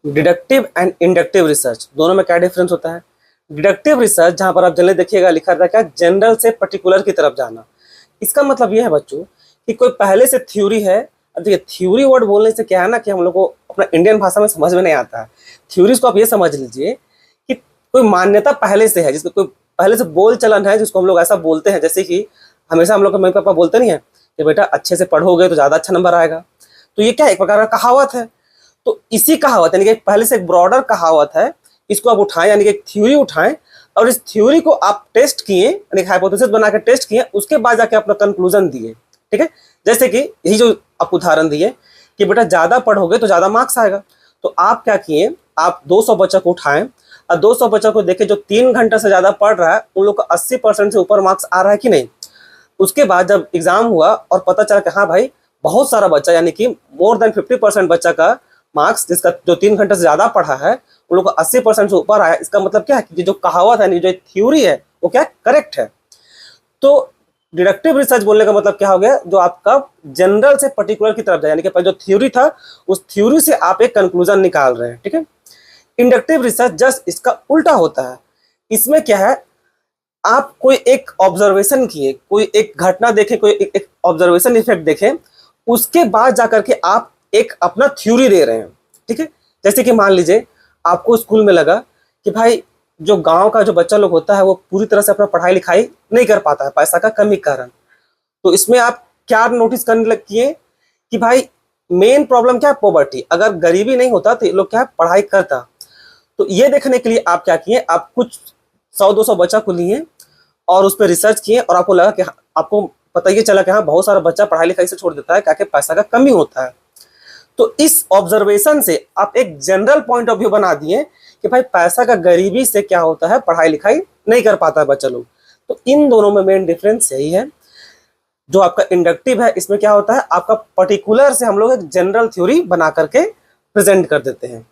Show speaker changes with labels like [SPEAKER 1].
[SPEAKER 1] Deductive and inductive research दोनों में क्या डिफरेंस होता है? डिडक्टिव रिसर्च जहां पर आप जनरली देखिएगा लिखा रहता है क्या, जनरल से पर्टिकुलर की तरफ जाना। इसका मतलब यह है बच्चों कि कोई पहले से थ्योरी है। अब देखिए थ्योरी वर्ड बोलने से क्या है ना कि हम लोग को अपना इंडियन भाषा में समझ में नहीं आता है। थ्योरीज को आप ये समझ लीजिए कि कोई मान्यता पहले से है, जिसको कोई पहले से बोल चलन है, जिसको हम लोग ऐसा बोलते हैं। जैसे कि हमेशा हम लोग के मम्मी पापा बोलते नहीं है कि बेटा अच्छे से पढ़ोगे तो ज्यादा अच्छा नंबर आएगा। तो ये क्या है, एक प्रकार का कहावत है। तो इसी कहावत यानी कि पहले से एक ब्रॉडर कहावत है, इसको आप उठाएं यानी कि एक थ्योरी उठाएं और इस थ्योरी को आप टेस्ट किए यानी हाइपोथेसिस बना के टेस्ट किए, उसके बाद जाके अपना कंक्लूजन दिए। ठीक है, जैसे कि यही जो आप उदाहरण दिए कि बेटा ज्यादा पढ़ोगे तो ज्यादा मार्क्स आएगा। तो आप क्या किए, आप 200 बच्चों को उठाएं और 200 बच्चों को देखे जो 3 घंटे से ज्यादा पढ़ रहा है उन लोग को 80% से ऊपर मार्क्स आ रहा है कि नहीं। उसके बाद जब एग्जाम हुआ और पता चला कि हाँ भाई बहुत सारा बच्चा यानी कि मोर देन 50% बच्चा का मार्क्स जिसका जो 3 घंटे से ज्यादा पढ़ा है उन लोग को 80% से ऊपर आया। इसका मतलब क्या है कि जो कहावत है, जो थ्योरी है वो क्या करेक्ट है। तो डिडक्टिव रिसर्च बोलने का मतलब क्या हो गया, जो आपका जनरल से पर्टिकुलर की तरफ जाए यानी कि जो थ्योरी था उस थ्योरी से आप एक कंक्लूजन निकाल रहे हैं। ठीक है, इंडक्टिव रिसर्च जस्ट इसका उल्टा होता है। इसमें क्या है, आप कोई एक ऑब्जर्वेशन किए, कोई एक घटना देखें, कोई एक ऑब्जर्वेशन इफेक्ट देखें, उसके बाद जाकर के आप एक अपना थ्योरी दे रहे हैं। ठीक है, जैसे कि मान लीजिए आपको स्कूल में लगा कि भाई जो गांव का जो बच्चा लोग होता है वो पूरी तरह से अपना पढ़ाई लिखाई नहीं कर पाता है पैसा का कमी के कारण। तो इसमें आप क्या नोटिस करने लग किए कि भाई मेन प्रॉब्लम क्या है, पॉवर्टी। अगर गरीबी नहीं होता तो ये लोग क्या है पढ़ाई करता। तो ये देखने के लिए आप क्या किए, आप कुछ 100-200 बच्चा को लिए और उस पर रिसर्च किए और आपको लगा कि आपको पता ये चला कि हाँ बहुत सारा बच्चा पढ़ाई लिखाई से छोड़ देता है क्या पैसा का कमी होता है। तो इस ऑब्जर्वेशन से आप एक जनरल पॉइंट ऑफ व्यू बना दिए कि भाई पैसा का गरीबी से क्या होता है, पढ़ाई लिखाई नहीं कर पाता है बच्चा लोग। तो इन दोनों में मेन डिफरेंस यही है। जो आपका इंडक्टिव है इसमें क्या होता है, आपका पर्टिकुलर से हम लोग एक जनरल थ्योरी बना करके प्रेजेंट कर देते हैं।